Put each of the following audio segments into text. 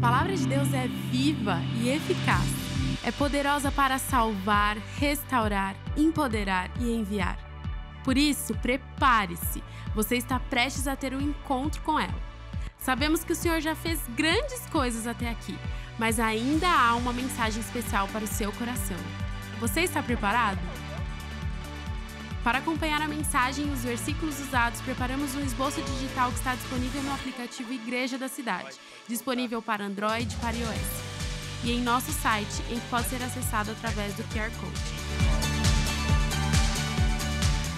palavra de Deus é viva e eficaz. É poderosa para salvar, restaurar, empoderar e enviar. Por isso, prepare-se. Você está prestes a ter um encontro com ela. Sabemos que o Senhor já fez grandes coisas até aqui, mas ainda há uma mensagem especial para o seu coração. Você está preparado? Para acompanhar a mensagem e os versículos usados, preparamos um esboço digital que está disponível no aplicativo Igreja da Cidade, disponível para Android e para iOS, e em nosso site, em que pode ser acessado através do QR Code.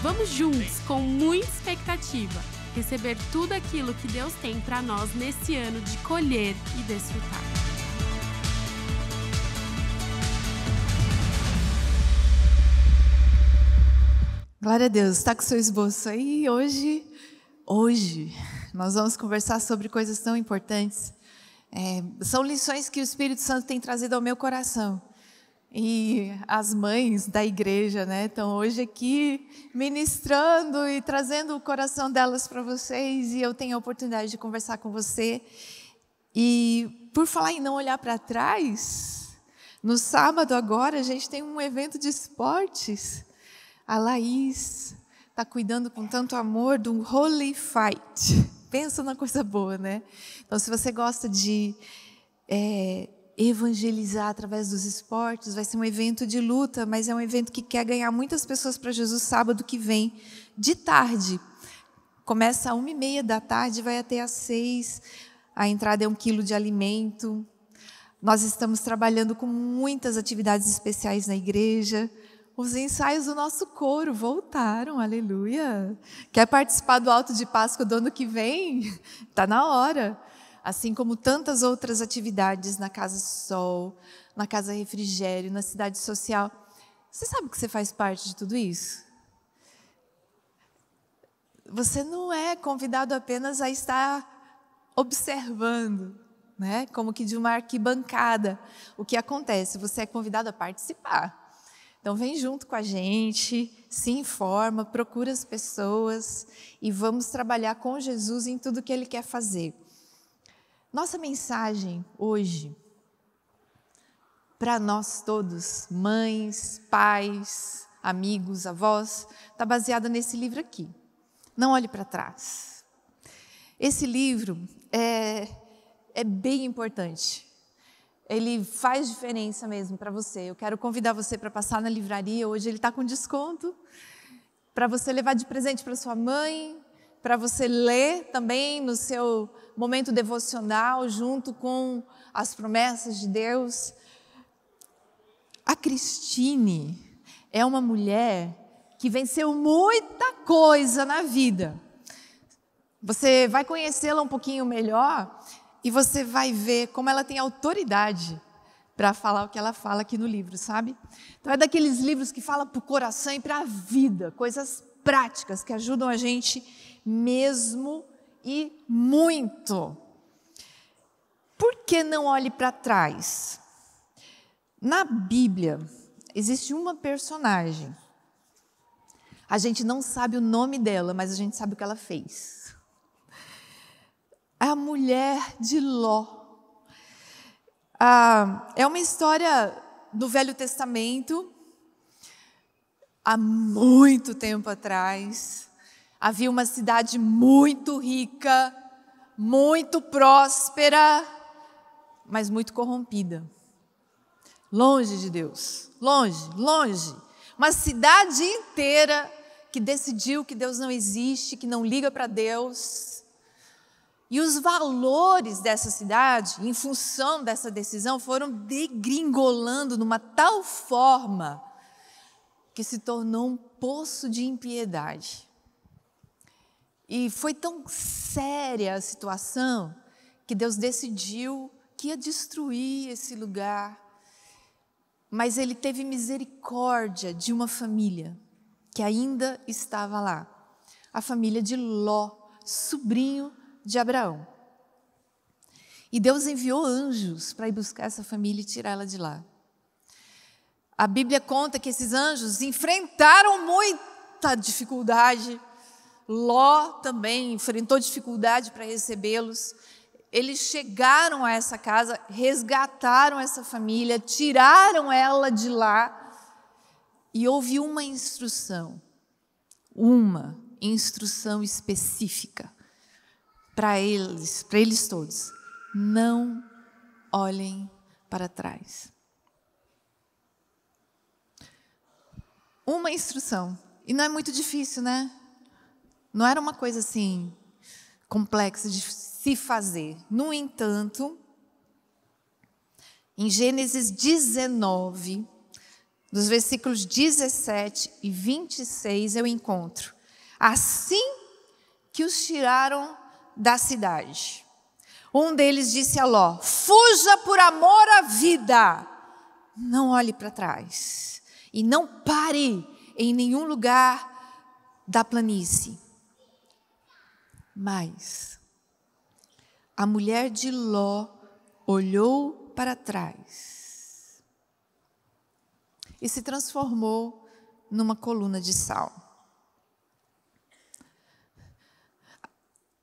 Vamos juntos, com muita expectativa, receber tudo aquilo que Deus tem para nós nesse ano de colher e desfrutar. Glória a Deus, está com o seu esboço aí? Hoje nós vamos conversar sobre coisas tão importantes. São lições que o Espírito Santo tem trazido ao meu coração. E as mães da igreja, estão hoje aqui ministrando e trazendo o coração delas para vocês. E eu tenho a oportunidade de conversar com você. E por falar em não olhar para trás, no sábado agora a gente tem um evento de esportes. A Laís está cuidando com tanto amor do Holy Fight. Pensa na coisa boa, né? Então, se você gosta de evangelizar através dos esportes, vai ser um evento de luta, mas é um evento que quer ganhar muitas pessoas para Jesus sábado que vem, de tarde. Começa às 1h30 da tarde, vai até às 6h. A entrada é 1 quilo de alimento. Nós estamos trabalhando com muitas atividades especiais na igreja. Os ensaios do nosso coro voltaram, aleluia. Quer participar do Alto de Páscoa do ano que vem? Está na hora. Assim como tantas outras atividades na Casa Sol, na Casa Refrigério, na Cidade Social. Você sabe que você faz parte de tudo isso? Você não é convidado apenas a estar observando, como que de uma arquibancada. O que acontece? Você é convidado a participar. Então vem junto com a gente, se informa, procura as pessoas e vamos trabalhar com Jesus em tudo que Ele quer fazer. Nossa mensagem hoje, para nós todos, mães, pais, amigos, avós, está baseada nesse livro aqui. Não olhe para trás. Esse livro é bem importante. Ele faz diferença mesmo para você. Eu quero convidar você para passar na livraria. Hoje ele está com desconto. Para você levar de presente para sua mãe. Para você ler também no seu momento devocional, junto com as promessas de Deus. A Cristine é uma mulher que venceu muita coisa na vida. Você vai conhecê-la um pouquinho melhor. E você vai ver como ela tem autoridade para falar o que ela fala aqui no livro, sabe? Então é daqueles livros que falam para o coração e para a vida, coisas práticas que ajudam a gente mesmo e muito. Por que não olhe para trás? Na Bíblia existe uma personagem. A gente não sabe o nome dela, mas a gente sabe o que ela fez. A mulher de Ló. É uma história do Velho Testamento. Há muito tempo atrás, havia uma cidade muito rica, muito próspera, mas muito corrompida. Longe de Deus, longe. Uma cidade inteira que decidiu que Deus não existe, que não liga para Deus. E os valores dessa cidade, em função dessa decisão, foram degringolando numa tal forma que se tornou um poço de impiedade. E foi tão séria a situação que Deus decidiu que ia destruir esse lugar. Mas Ele teve misericórdia de uma família que ainda estava lá. A família de Ló, sobrinho de Abraão. E Deus enviou anjos para ir buscar essa família e tirá-la de lá. A Bíblia conta que esses anjos enfrentaram muita dificuldade. Ló também enfrentou dificuldade para recebê-los. eles chegaram a essa casa, resgataram essa família, tiraram ela de lá e houve uma instrução específica para eles todos: não olhem para trás. Uma instrução. E não é muito difícil, né? Não era uma coisa assim complexa de se fazer. No entanto, em Gênesis 19, dos versículos 17 e 26, eu encontro: assim que os tiraram da cidade, um deles disse a Ló: fuja por amor à vida, não olhe para trás e não pare em nenhum lugar da planície. Mas a mulher de Ló olhou para trás e se transformou numa coluna de sal.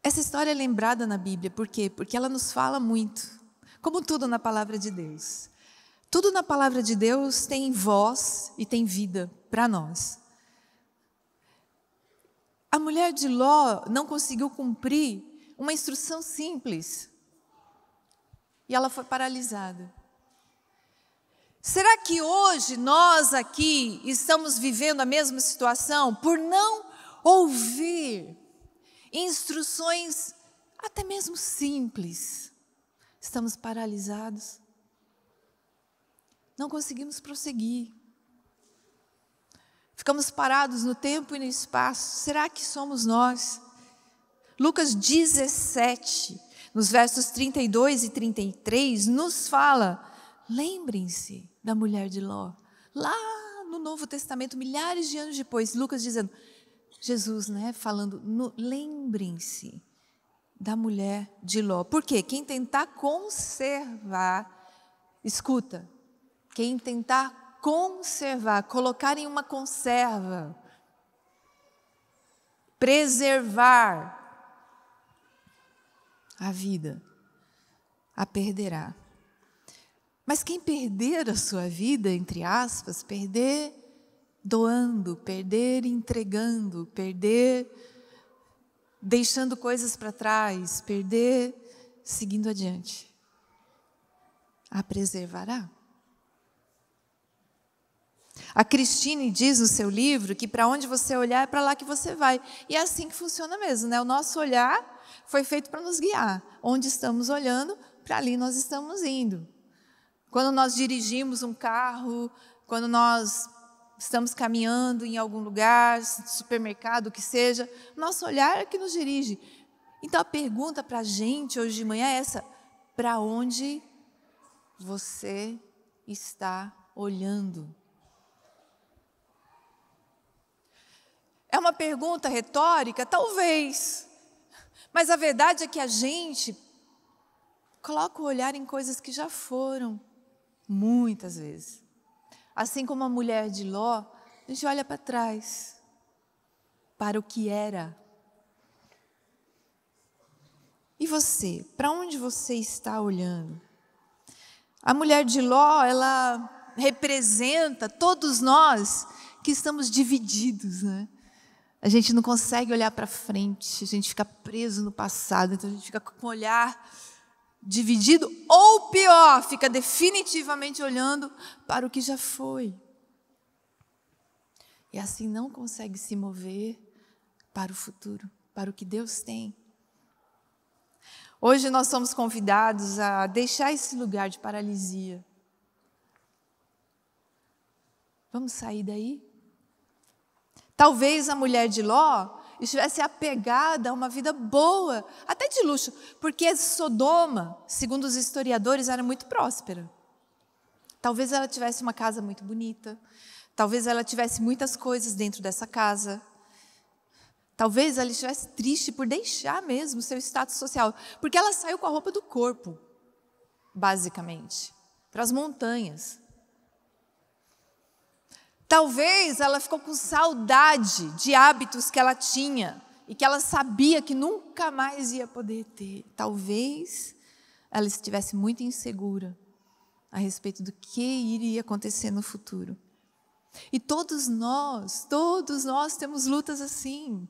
Essa história é lembrada na Bíblia, por quê? Porque ela nos fala muito, como tudo na palavra de Deus. Tudo na palavra de Deus tem voz e tem vida para nós. A mulher de Ló não conseguiu cumprir uma instrução simples e ela foi paralisada. Será que hoje nós aqui estamos vivendo a mesma situação por não ouvir instruções até mesmo simples? Estamos paralisados. Não conseguimos prosseguir. Ficamos parados no tempo e no espaço. Será que somos nós? Lucas 17, nos versos 32 e 33, nos fala: lembrem-se da mulher de Ló. Lá no Novo Testamento, milhares de anos depois, Lucas dizendo, Jesus, falando, lembrem-se da mulher de Ló. Por quê? Quem tentar conservar, escuta, quem tentar conservar, colocar em uma conserva, preservar a vida, a perderá. Mas quem perder a sua vida, entre aspas, perder doando, perder entregando, perder deixando coisas para trás, perder seguindo adiante, a preservará. A Cristine diz no seu livro que para onde você olhar é para lá que você vai. E é assim que funciona mesmo, né? O nosso olhar foi feito para nos guiar. Onde estamos olhando, para ali nós estamos indo. Quando nós dirigimos um carro, quando nós estamos caminhando em algum lugar, supermercado, o que seja, nosso olhar é que nos dirige. Então a pergunta para a gente hoje de manhã é essa: para onde você está olhando? É uma pergunta retórica? Talvez. Mas a verdade é que a gente coloca o olhar em coisas que já foram, muitas vezes. Assim como a mulher de Ló, a gente olha para trás, para o que era. E você? Para onde você está olhando? A mulher de Ló, ela representa todos nós que estamos divididos, né? A gente não consegue olhar para frente, a gente fica preso no passado, então a gente fica com o olhar dividido, ou pior, fica definitivamente olhando para o que já foi. E assim não consegue se mover para o futuro, para o que Deus tem. Hoje nós somos convidados a deixar esse lugar de paralisia. Vamos sair daí? Talvez a mulher de Ló estivesse apegada a uma vida boa, até de luxo, porque Sodoma, segundo os historiadores, era muito próspera. Talvez ela tivesse uma casa muito bonita, talvez ela tivesse muitas coisas dentro dessa casa, talvez ela estivesse triste por deixar mesmo o seu status social, porque ela saiu com a roupa do corpo, basicamente, para as montanhas. Talvez ela ficou com saudade de hábitos que ela tinha e que ela sabia que nunca mais ia poder ter. Talvez ela estivesse muito insegura a respeito do que iria acontecer no futuro. E todos nós temos lutas assim.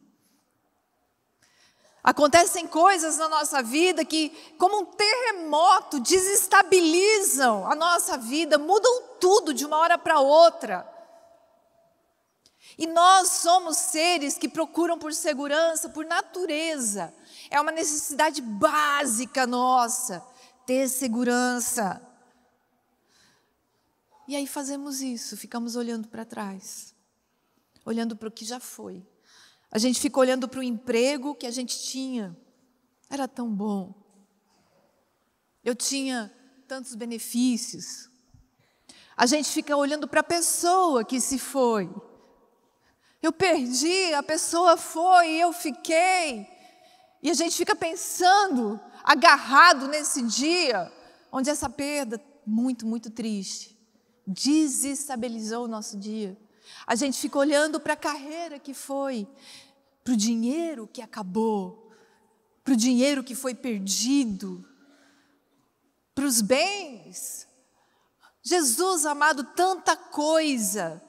Acontecem coisas na nossa vida que, como um terremoto, desestabilizam a nossa vida, mudam tudo de uma hora para outra. E nós somos seres que procuram por segurança, por natureza. É uma necessidade básica nossa, ter segurança. E aí fazemos isso, ficamos olhando para trás, olhando para o que já foi. A gente fica olhando para o emprego que a gente tinha, era tão bom. Eu tinha tantos benefícios. A gente fica olhando para a pessoa que se foi. Eu perdi, a pessoa foi, eu fiquei. E a gente fica pensando, agarrado nesse dia, onde essa perda, muito, muito triste, desestabilizou o nosso dia. A gente fica olhando para a carreira que foi, para o dinheiro que acabou, para o dinheiro que foi perdido, para os bens. Jesus amado, tanta coisa.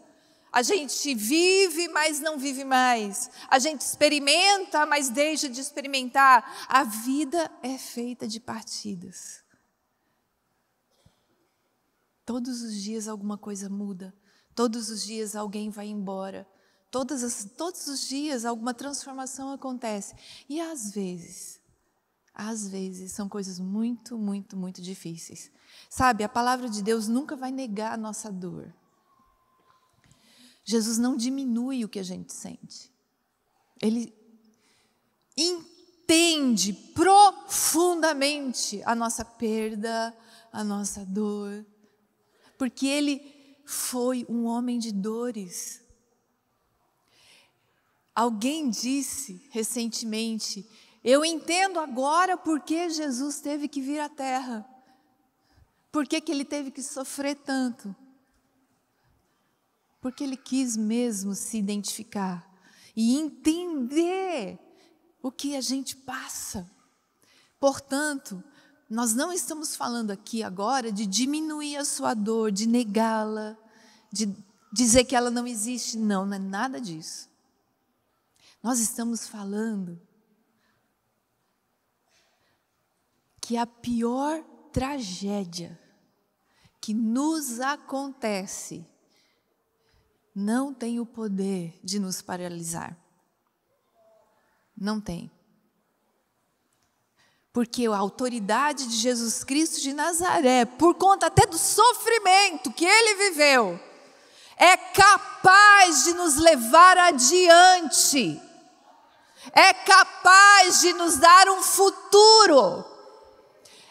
A gente vive, mas não vive mais. A gente experimenta, mas deixa de experimentar. A vida é feita de partidas. Todos os dias alguma coisa muda. Todos os dias alguém vai embora. Todos os dias alguma transformação acontece. E às vezes são coisas muito, muito, muito difíceis. Sabe, a palavra de Deus nunca vai negar a nossa dor. Jesus não diminui o que a gente sente. Ele entende profundamente a nossa perda, a nossa dor. Porque Ele foi um homem de dores. Alguém disse recentemente, eu entendo agora por que Jesus teve que vir à Terra. Por que Ele teve que sofrer tanto? Porque Ele quis mesmo se identificar e entender o que a gente passa. Portanto, nós não estamos falando aqui agora de diminuir a sua dor, de negá-la, de dizer que ela não existe. Não, não é nada disso. Nós estamos falando que a pior tragédia que nos acontece não tem o poder de nos paralisar. Não tem. Porque a autoridade de Jesus Cristo de Nazaré, por conta até do sofrimento que Ele viveu, é capaz de nos levar adiante. É capaz de nos dar um futuro.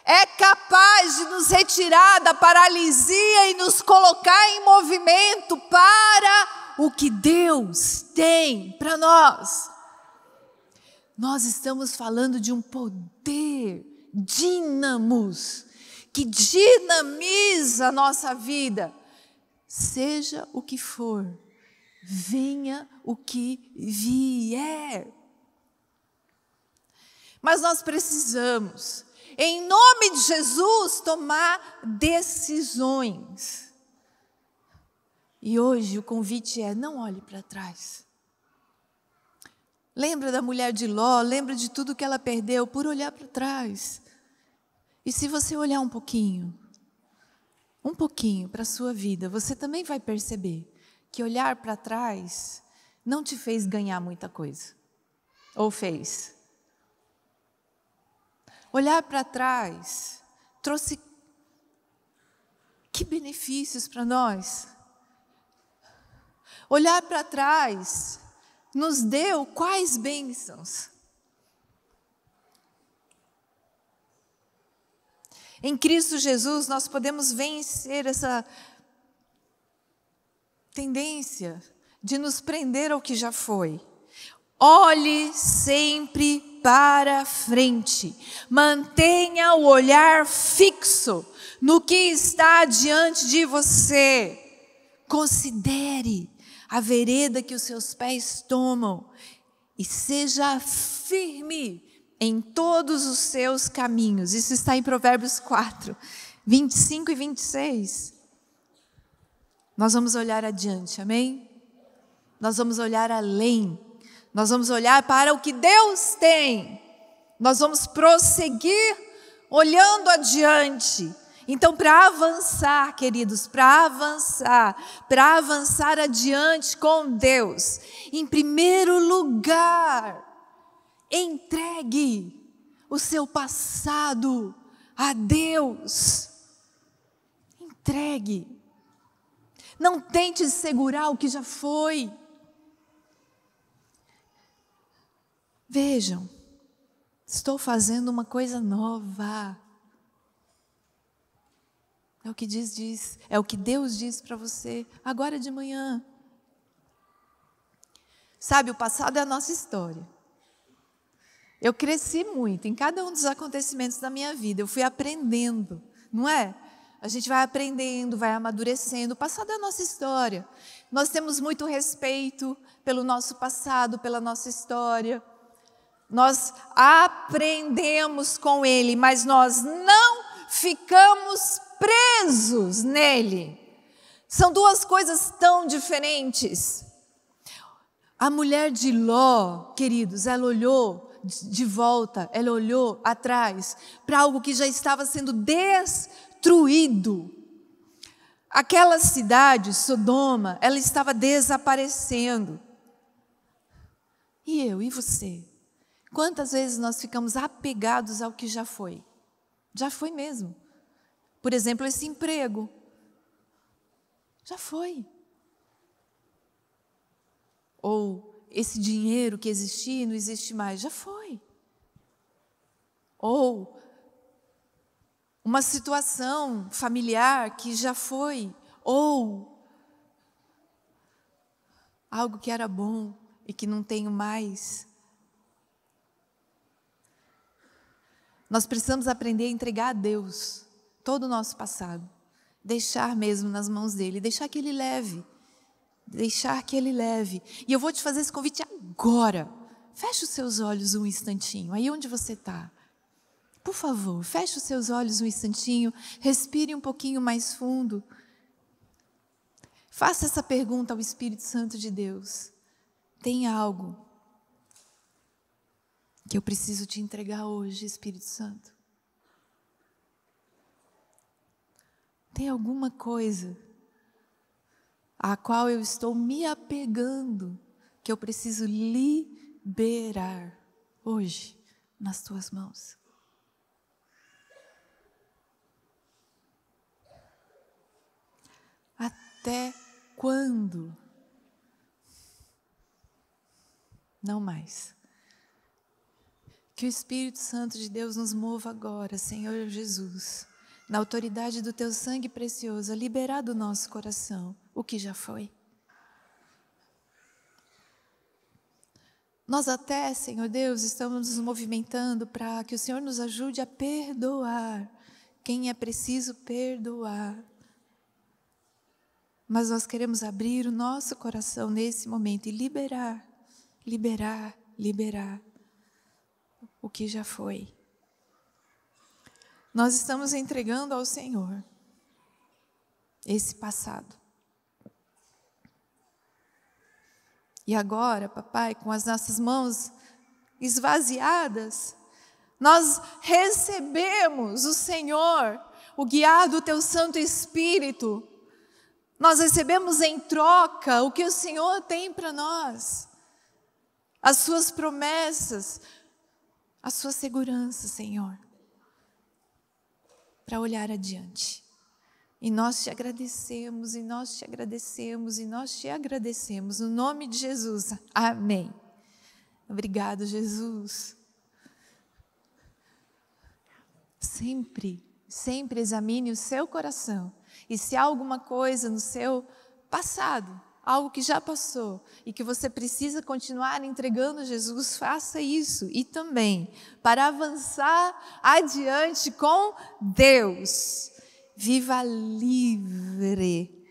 É capaz de nos retirar da paralisia e nos colocar em movimento para o que Deus tem para nós. Nós estamos falando de um poder dínamos que dinamiza a nossa vida. Seja o que for, venha o que vier. Mas nós precisamos, em nome de Jesus, tomar decisões. E hoje o convite é: não olhe para trás. Lembra da mulher de Ló, lembra de tudo que ela perdeu por olhar para trás. E se você olhar um pouquinho para a sua vida, você também vai perceber que olhar para trás não te fez ganhar muita coisa. Ou fez? Olhar para trás trouxe que benefícios para nós? Olhar para trás nos deu quais bênçãos? Em Cristo Jesus nós podemos vencer essa tendência de nos prender ao que já foi. Olhe sempre para frente. Mantenha o olhar fixo no que está diante de você. Considere a vereda que os seus pés tomam e seja firme em todos os seus caminhos. Isso está em Provérbios 4, 25 e 26. Nós vamos olhar adiante, amém? Nós vamos olhar além. Nós vamos olhar para o que Deus tem. Nós vamos prosseguir olhando adiante. Então, para avançar, queridos, para avançar adiante com Deus, em primeiro lugar, entregue o seu passado a Deus. Entregue. Não tente segurar o que já foi. Vejam, estou fazendo uma coisa nova. É o que Deus diz para você agora de manhã. Sabe, o passado é a nossa história. Eu cresci muito em cada um dos acontecimentos da minha vida. Eu fui aprendendo, não é? A gente vai aprendendo, vai amadurecendo. O passado é a nossa história. Nós temos muito respeito pelo nosso passado, pela nossa história. Nós aprendemos com ele, mas nós não ficamos presos nele. São duas coisas tão diferentes. A mulher de Ló, queridos, ela olhou de volta, ela olhou atrás para algo que já estava sendo destruído. Aquela cidade, Sodoma, ela estava desaparecendo. E eu, e você? Quantas vezes nós ficamos apegados ao que já foi? Já foi mesmo. Por exemplo, esse emprego. Já foi. Ou esse dinheiro que existia e não existe mais. Já foi. Ou uma situação familiar que já foi. Ou algo que era bom e que não tenho mais. Nós precisamos aprender a entregar a Deus todo o nosso passado. Deixar mesmo nas mãos dele. Deixar que ele leve. Deixar que ele leve. E eu vou te fazer esse convite agora. Feche os seus olhos um instantinho. Aí onde você está. Por favor, feche os seus olhos um instantinho. Respire um pouquinho mais fundo. Faça essa pergunta ao Espírito Santo de Deus. Tem algo que eu preciso te entregar hoje, Espírito Santo? Tem alguma coisa a qual eu estou me apegando, que eu preciso liberar hoje nas tuas mãos? Até quando? Não mais. Que o Espírito Santo de Deus nos mova agora, Senhor Jesus, na autoridade do teu sangue precioso, a liberar do nosso coração o que já foi. Nós até, Senhor Deus, estamos nos movimentando para que o Senhor nos ajude a perdoar quem é preciso perdoar. Mas nós queremos abrir o nosso coração nesse momento e liberar o que já foi. Nós estamos entregando ao Senhor esse passado. E agora, papai, com as nossas mãos esvaziadas, nós recebemos o Senhor, o guiar do teu Santo Espírito. Nós recebemos em troca o que o Senhor tem para nós. As suas promessas, a sua segurança, Senhor, para olhar adiante. E nós te agradecemos, e nós te agradecemos, e nós te agradecemos, no nome de Jesus. Amém. Obrigado, Jesus. Sempre examine o seu coração. E se há alguma coisa no seu passado, algo que já passou e que você precisa continuar entregando a Jesus, faça isso. E também, para avançar adiante com Deus, viva livre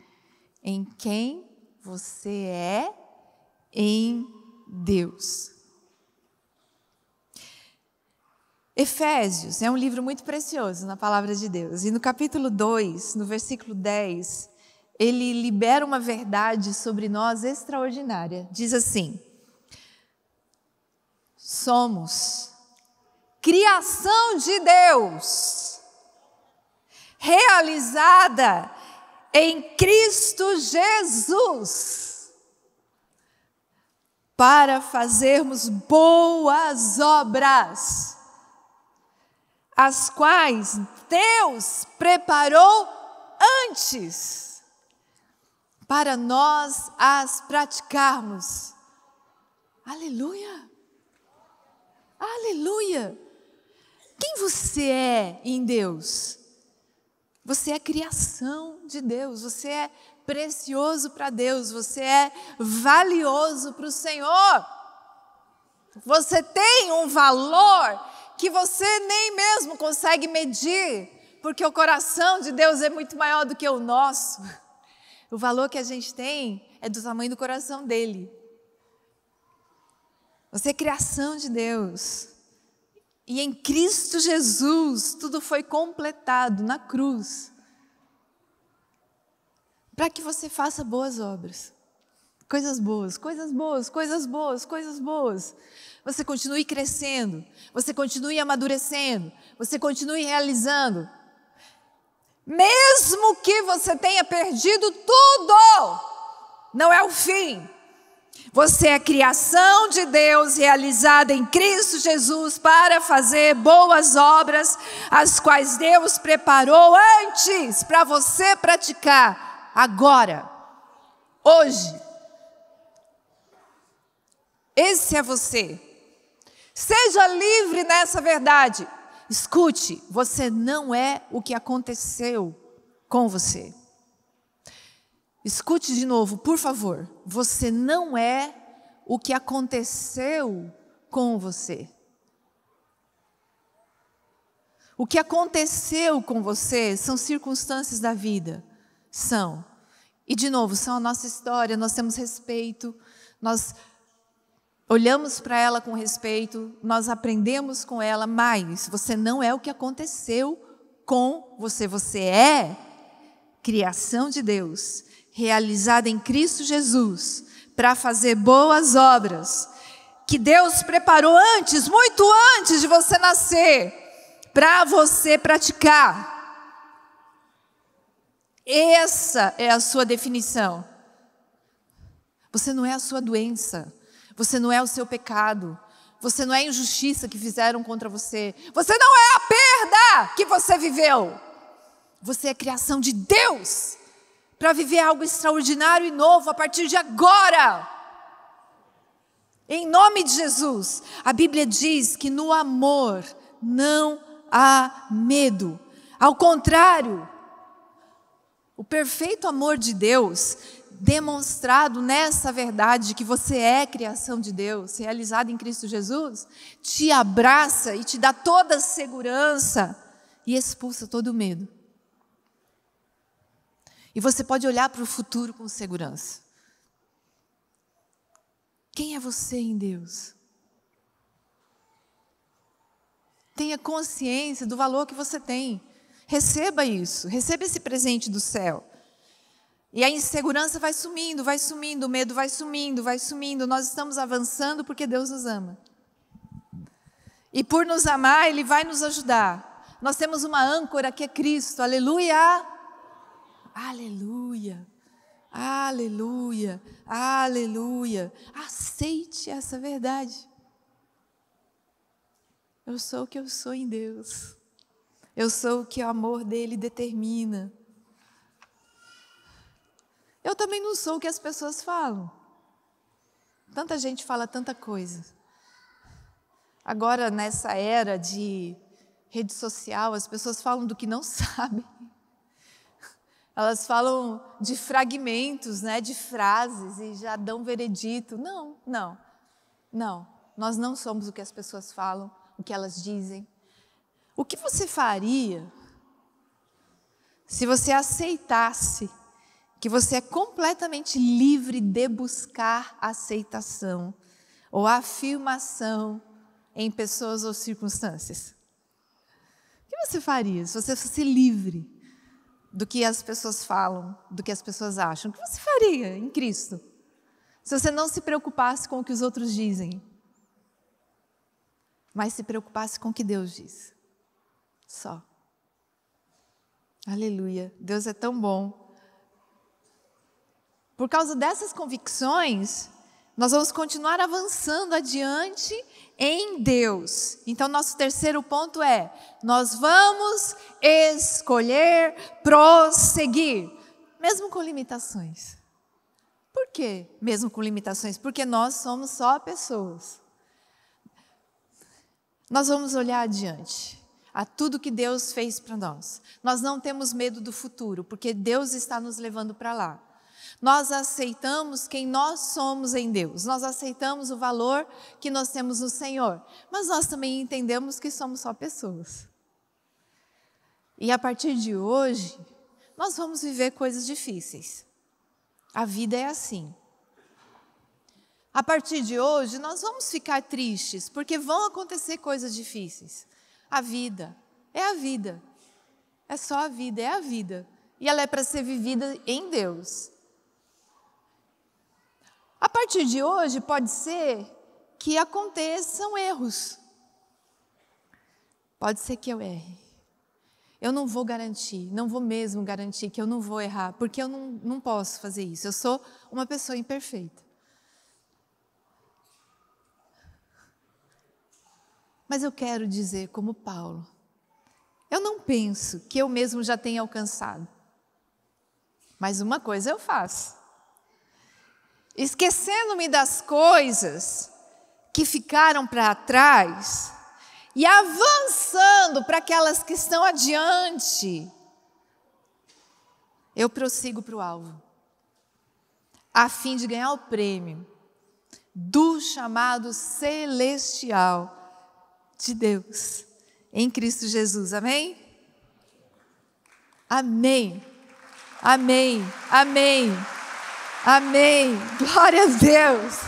em quem você é em Deus. Efésios é um livro muito precioso na palavra de Deus. E no capítulo 2, no versículo 10, ele libera uma verdade sobre nós extraordinária. Diz assim: somos criação de Deus, realizada em Cristo Jesus, para fazermos boas obras, as quais Deus preparou antes para nós as praticarmos. Aleluia! Aleluia! Quem você é em Deus? Você é criação de Deus, você é precioso para Deus, você é valioso para o Senhor. Você tem um valor que você nem mesmo consegue medir, porque o coração de Deus é muito maior do que o nosso. O valor que a gente tem é do tamanho do coração dele. Você é criação de Deus. E em Cristo Jesus, tudo foi completado na cruz, para que você faça boas obras. Coisas boas, coisas boas, coisas boas, coisas boas. Você continue crescendo, você continue amadurecendo, você continue realizando. Mesmo que você tenha perdido tudo, não é o fim. Você é criação de Deus, realizada em Cristo Jesus para fazer boas obras, as quais Deus preparou antes para você praticar agora, hoje. Esse é você. Seja livre nessa verdade. Escute, você não é o que aconteceu com você. Escute de novo, por favor. Você não é o que aconteceu com você. O que aconteceu com você são circunstâncias da vida. São. E de novo, são a nossa história, nós temos respeito, nós olhamos para ela com respeito, nós aprendemos com ela, mas você não é o que aconteceu com você. Você é criação de Deus, realizada em Cristo Jesus, para fazer boas obras, que Deus preparou antes, muito antes de você nascer, para você praticar. Essa é a sua definição. Você não é a sua doença, você não é o seu pecado, você não é a injustiça que fizeram contra você, você não é a perda que você viveu. Você é criação de Deus, para viver algo extraordinário e novo a partir de agora. Em nome de Jesus. A Bíblia diz que no amor não há medo. Ao contrário, o perfeito amor de Deus, demonstrado nessa verdade de que você é criação de Deus, realizada em Cristo Jesus, te abraça e te dá toda a segurança e expulsa todo o medo. E você pode olhar para o futuro com segurança. Quem é você em Deus? Tenha consciência do valor que você tem. Receba isso, receba esse presente do céu. E a insegurança vai sumindo, o medo vai sumindo. Nós estamos avançando porque Deus nos ama. E por nos amar, Ele vai nos ajudar. Nós temos uma âncora que é Cristo, aleluia! Aleluia, aleluia, aleluia. Aceite essa verdade. Eu sou o que eu sou em Deus. Eu sou o que o amor dele determina. Eu também não sou o que as pessoas falam. Tanta gente fala tanta coisa. Agora, nessa era de rede social, as pessoas falam do que não sabem. Elas falam de fragmentos, né, de frases e já dão veredito. Não. Nós não somos o que as pessoas falam, o que elas dizem. O que você faria se você aceitasse que você é completamente livre de buscar aceitação ou afirmação em pessoas ou circunstâncias? que você faria se você fosse livre do que as pessoas falam, do que as pessoas acham? O que você faria em Cristo? Se você não se preocupasse com o que os outros dizem, mas se preocupasse com o que Deus diz. Só. Aleluia. Deus é tão bom. Por causa dessas convicções, nós vamos continuar avançando adiante em Deus. Então, nosso terceiro ponto é: nós vamos escolher prosseguir, mesmo com limitações. Por quê? Mesmo com limitações? Porque nós somos só pessoas. Nós vamos olhar adiante a tudo que Deus fez para nós. Nós não temos medo do futuro, porque Deus está nos levando para lá. Nós aceitamos quem nós somos em Deus. Nós aceitamos o valor que nós temos no Senhor. Mas nós também entendemos que somos só pessoas. E a partir de hoje, nós vamos viver coisas difíceis. A vida é assim. A partir de hoje, nós vamos ficar tristes, porque vão acontecer coisas difíceis. A vida é a vida. É só a vida, é a vida. E ela é para ser vivida em Deus. A partir de hoje, pode ser que aconteçam erros. Pode ser que eu erre. Eu não vou garantir, não vou mesmo garantir que eu não vou errar, porque eu não posso fazer isso. Eu sou uma pessoa imperfeita. Mas eu quero dizer, como Paulo, eu não penso que eu mesmo já tenha alcançado. Mas uma coisa eu faço. Esquecendo-me das coisas que ficaram para trás e avançando para aquelas que estão adiante, eu prossigo para o alvo, a fim de ganhar o prêmio do chamado celestial de Deus em Cristo Jesus. Amém? Amém. Amém. Amém. Amém. Glória a Deus.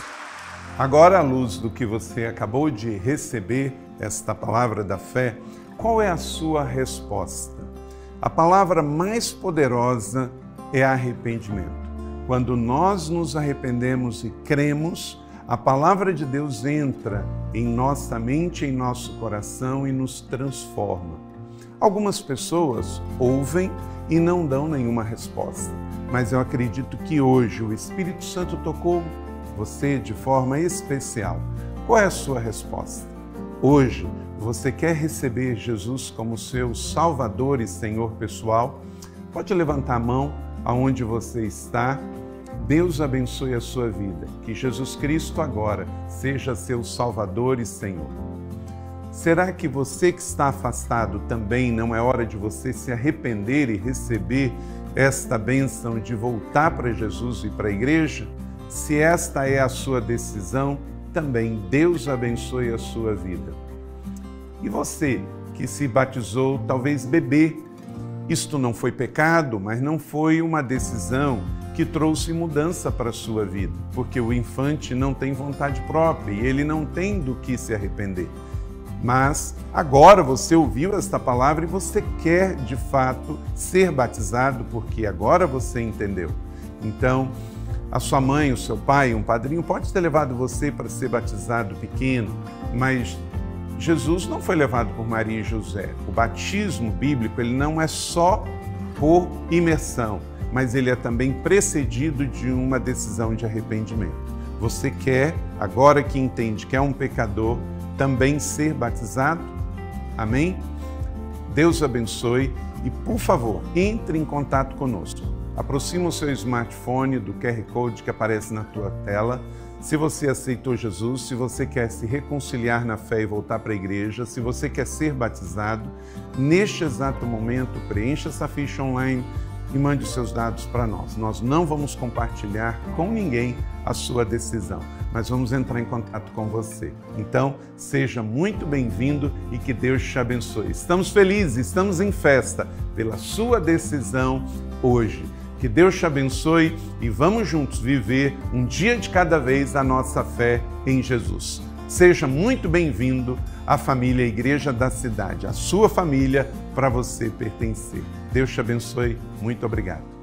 Agora, à luz do que você acabou de receber, esta palavra da fé, qual é a sua resposta? A palavra mais poderosa é arrependimento. Quando nós nos arrependemos e cremos, a palavra de Deus entra em nossa mente, em nosso coração e nos transforma. Algumas pessoas ouvem e não dão nenhuma resposta, mas eu acredito que hoje o Espírito Santo tocou você de forma especial. Qual é a sua resposta? Hoje, você quer receber Jesus como seu Salvador e Senhor pessoal? Pode levantar a mão aonde você está. Deus abençoe a sua vida. Que Jesus Cristo agora seja seu Salvador e Senhor. Será que você que está afastado também não é hora de você se arrepender e receber esta bênção de voltar para Jesus e para a igreja? Se esta é a sua decisão, também Deus abençoe a sua vida. E você que se batizou, talvez bebê, isto não foi pecado, mas não foi uma decisão que trouxe mudança para a sua vida, porque o infante não tem vontade própria e ele não tem do que se arrepender. Mas agora você ouviu esta palavra e você quer de fato ser batizado, porque agora você entendeu. Então, a sua mãe, o seu pai, um padrinho pode ter levado você para ser batizado pequeno, mas Jesus não foi levado por Maria e José. O batismo bíblico, ele não é só por imersão, mas ele é também precedido de uma decisão de arrependimento. Você quer, agora que entende que é um pecador, também ser batizado? Amém? Deus abençoe e, por favor, entre em contato conosco. Aproxima o seu smartphone do QR Code que aparece na tua tela. Se você aceitou Jesus, se você quer se reconciliar na fé e voltar para a igreja, se você quer ser batizado, neste exato momento, preencha essa ficha online e mande os seus dados para nós. Nós não vamos compartilhar com ninguém a sua decisão, mas vamos entrar em contato com você. Então, seja muito bem-vindo e que Deus te abençoe. Estamos felizes, estamos em festa pela sua decisão hoje. Que Deus te abençoe e vamos juntos viver um dia de cada vez a nossa fé em Jesus. Seja muito bem-vindo à família Igreja da Cidade, a sua família para você pertencer. Deus te abençoe. Muito obrigado.